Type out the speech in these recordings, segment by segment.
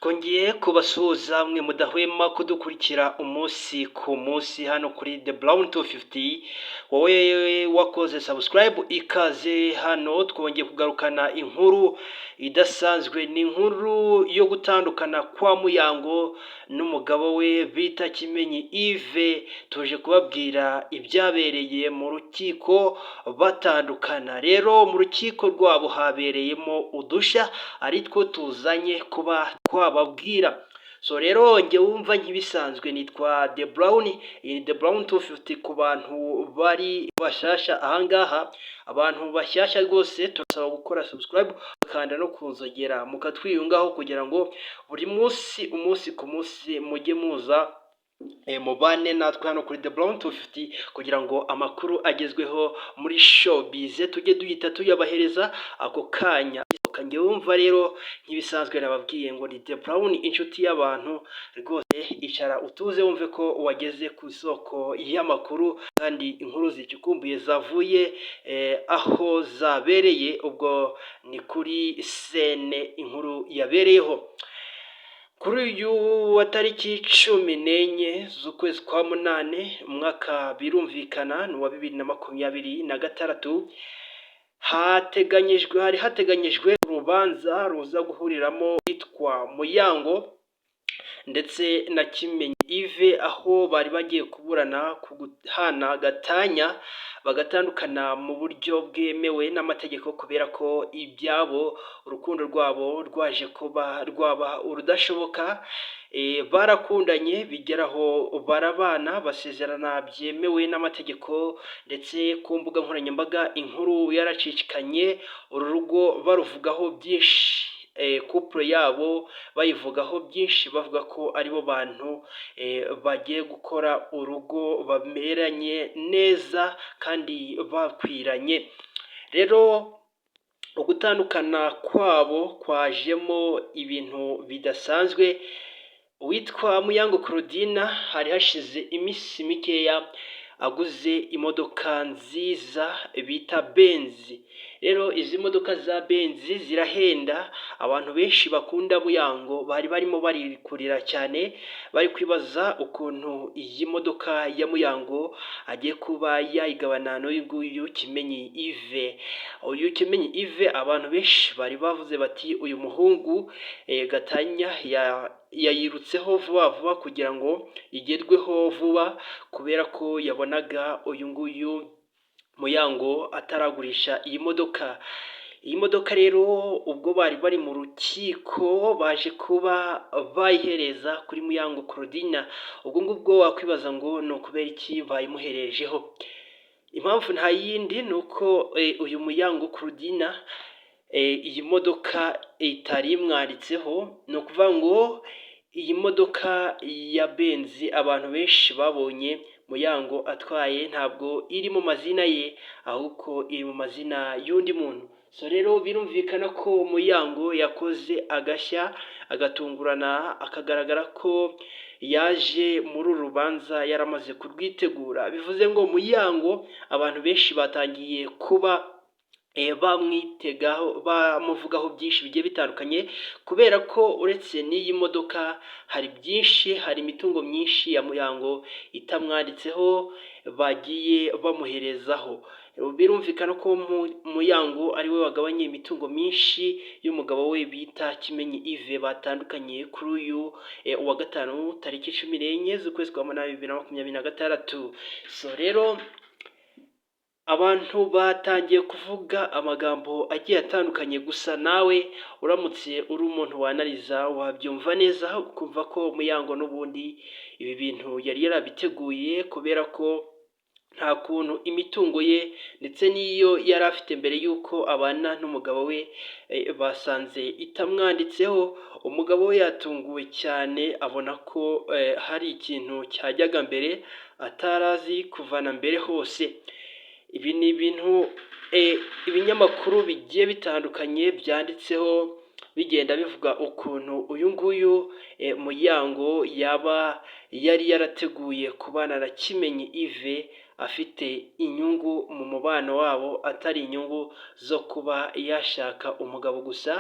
Twongeye kubasuhuza mwe mudahwema kudukurikira umunsi ku munsi hano kuri The Brown 250. Wowe wakoze subscribe ikaze hano, twongeye kugarukana inkuru idasanzwe. Ni inkuru yo gutandukana kwa Muyango n'umugabo we bita Kimenyi Yves. Tuje kubabwira ibyabereye mu rukiko batandukana. Rero mu rukiko rwabo habereyemo udushya ari two tuzanye kuba twababwira. So rero njye wumva nk'ibisanzwe nitwa The Brown, The Brown 250 ku bantu bari bashasha ahangaha. Abantu bashyashya rwose turasaba gukora subscribe kandi no kunzogera mukatwiyungaho kugira ngo buri umunsi ku munsi mujye muza mubane natwe hano kuri The Brown 250 kugira ngo amakuru agezweho muri showbiz tujye duhita tuyabahereza ako kanya. Kanjye wumva rero nk'ibisanzwe nababwiye ngo ni The Brown, inshuti y'abantu rwose. Icara utuze wumve ko wageze ku isoko y'amakuru kandi inkuru zicukumbuye zavuye aho zabereye. Ubwo ni kuri sene inkuru yabereyeho kuri uyu wa tariki 14 z'ukwezi kwa munane umwaka birumvikana ni wa 2026. hari hateganyijwe urubanza ruza guhuriramo witwa Muyango ndetse na Kimenyi Yves, aho bari bagiye kuburana ku guhana gatanya bagatandukana mu buryo bwemewe n'amategeko, kubera ko ibyabo urukundo rwabo rwaje kuba rwaba urudashoboka. Barakundanye bigeraho barabana basezerana byemewe n'amategeko, ndetse ku mbuga nkoranyambaga inkuru yaracicikanye, uru rugo baruvugaho byinshi, couple yabo bayivugaho byinshi, bavuga ko aribo bantu bagiye gukora urugo bameranye neza kandi bakwiranye. Rero ugutandukana kwabo kwajemo ibintu bidasanzwe. Uwitwa Muyango Claudina hari hashize iminsi mikeya aguze imodoka nziza bita Benz. Rero izi modoka za Benz zirahenda. Abantu benshi bakunda Muyango bari barimo barikurira cyane, bari kwibaza ukuntu iyi modoka ya Muyango agiye kuba yayigabana n'uyu nguyu Kimenyi Yves. Uyu Kimenyi Yves abantu benshi bari bavuze bati uyu muhungu gatanya yayirutseho vuba vuba kugira ngo igerweho vuba, kubera ko yabonaga uyu nguyu Muyango ataragurisha iyi modoka. Iyi modoka rero ubwo bari bari mu rukiko baje kuba bayihereza kuri Muyango Claudina. Ubwo ngubwo wakwibaza ngo ni ukubera iki bayimuherejeho. Impamvu nta yindi ni uko uyu Muyango Claudina iyi modoka itari imwanditseho. Ni ukuvuga ngo iyi modoka ya Benz abantu benshi babonye Muyango atwaye ntabwo iri mu mazina ye, ahubwo iri mu mazina y'undi muntu. So rero birumvikana ko Muyango yakoze agashya agatungurana, akagaragara ko yaje muri uru rubanza yaramaze kurwitegura. Bivuze ngo Muyango abantu benshi batangiye kuba bamwitegaho, bamuvugaho byinshi bigiye bitandukanye, kubera ko uretse n'iyi modoka hari byinshi, hari imitungo myinshi ya Muyango itamwanditseho bagiye bamuherezaho. Birumvikana ko Muyango ari we wagabanye imitungo myinshi y'umugabo we bita Kimenyi Yves batandukanye kuri uyu wa gatanu tariki 14 z'ukwezi kwa munane 2026. So rero abantu batangiye kuvuga amagambo agiye atandukanye, gusa nawe uramutse uri umuntu wanariza wabyumva neza ukumva ko Muyango n'ubundi ibi bintu yari yarabiteguye, kubera ko nta kuntu imitungo ye ndetse n'iyo yari afite mbere y'uko abana n'umugabo we basanze itamwanditseho. Umugabo we yatunguwe cyane, abona ko hari ikintu cyajyaga mbere atarazi kuvana mbere hose. Ibi ni ibintu ibinyamakuru bigiye bitandukanye byanditseho bigenda bivuga ukuntu uyu nguyu Muyango yaba yari yarateguye kubana na Kimenyi Yves, afite inyungu mu mubano wabo, atari inyungu zo kuba yashaka umugabo gusa,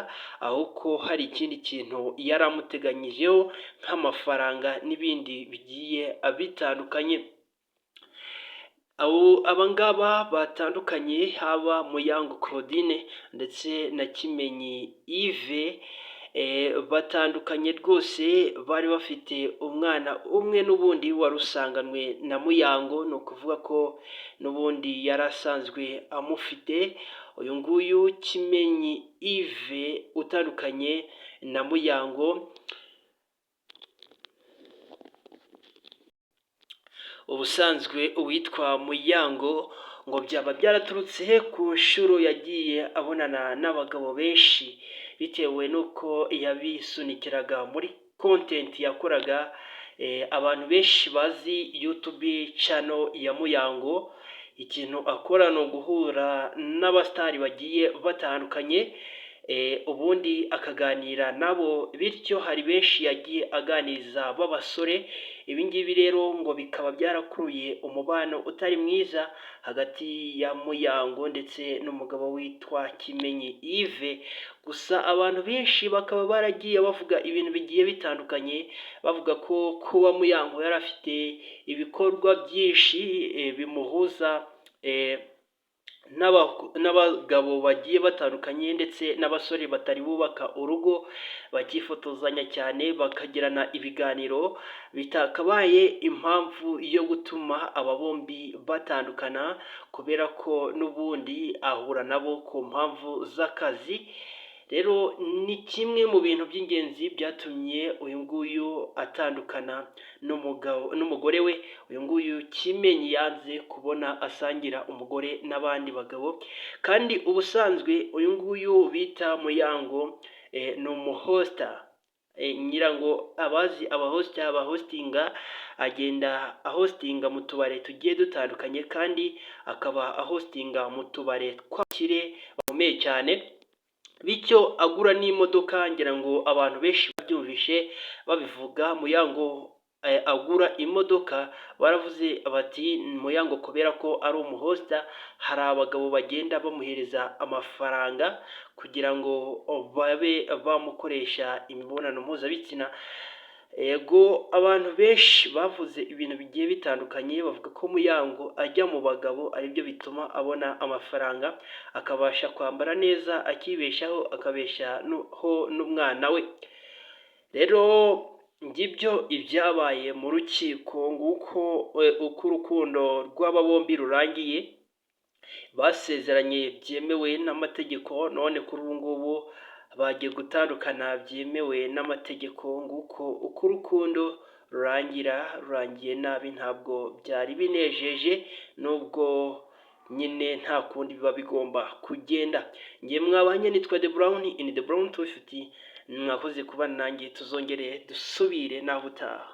ahubwo hari ikindi kintu yari amuteganyijeho nk'amafaranga n'ibindi bigiye bitandukanye. Aba ngaba batandukanye, haba Muyango Claudine ndetse na Kimenyi Yves, batandukanye rwose, bari bafite umwana umwe n'ubundi wari usanganwe na Muyango, ni ukuvuga ko n'ubundi yari asanzwe amufite. Uyu nguyu Kimenyi Yves utandukanye na Muyango, ubusanzwe uwitwa Muyango ngo byaba byaraturutse ku nshuro yagiye abonana n'abagabo benshi, bitewe n'uko yabisunikiraga muri content yakoraga. Abantu benshi bazi YouTube channel ya Muyango, ikintu akora ni uguhura n'abasitari bagiye batandukanye, ubundi akaganira nabo, bityo hari benshi yagiye aganiriza b'abasore. Ibi ngibi rero ngo bikaba byarakuruye umubano utari mwiza hagati ya Muyango ndetse n'umugabo witwa Kimenyi Yves. Gusa abantu benshi bakaba baragiye bavuga ibintu bigiye bitandukanye, bavuga ko kuba Muyango yari afite ibikorwa byinshi bimuhuza n'abagabo bagiye batandukanye, ndetse n'abasore batari bubaka urugo, bakifotozanya cyane, bakagirana ibiganiro, bitakabaye impamvu yo gutuma aba bombi batandukana, kubera ko n'ubundi ahura nabo ku mpamvu z'akazi. Rero ni kimwe mu bintu by'ingenzi byatumye uyu nguyu atandukana n'umugore we. Uyu nguyu Kimenyi yanze kubona asangira umugore n'abandi bagabo, kandi ubusanzwe uyu nguyu bita Muyango ni umuhosta. Nyirango abazi abahostinga, agenda ahostinga mu tubare tugiye dutandukanye, kandi akaba ahostinga mu tubare tw'abakire bakomeye cyane, bityo agura n'imodoka. Ngira ngo abantu benshi babyumvishe babivuga, Muyango agura imodoka, baravuze bati Muyango kubera ko ari umuhosta, hari abagabo bagenda bamuhereza amafaranga kugira ngo babe bamukoresha imibonano mpuzabitsina. Yego, abantu benshi bavuze ibintu bigiye bitandukanye, bavuga ko Muyango ajya mu bagabo aribyo bituma abona amafaranga, akabasha kwambara neza, akibeshaho, akabeshaho n'umwana we. Rero ngibyo ibyabaye mu rukiko, nguko uko urukundo rw'aba bombi rurangiye. Basezeranye byemewe n'amategeko, none kuri ubu ngubu bagiye gutandukana byemewe n'amategeko. Nguko uko urukundo rurangiye nabi, ntabwo byari binejeje, nubwo nyine nta kundi biba bigomba kugenda. Ngiye mwabanye, nitwa The Brown in The Brown 250. Mwakoze kuba nanjye, tuzongere dusubire naho utaha.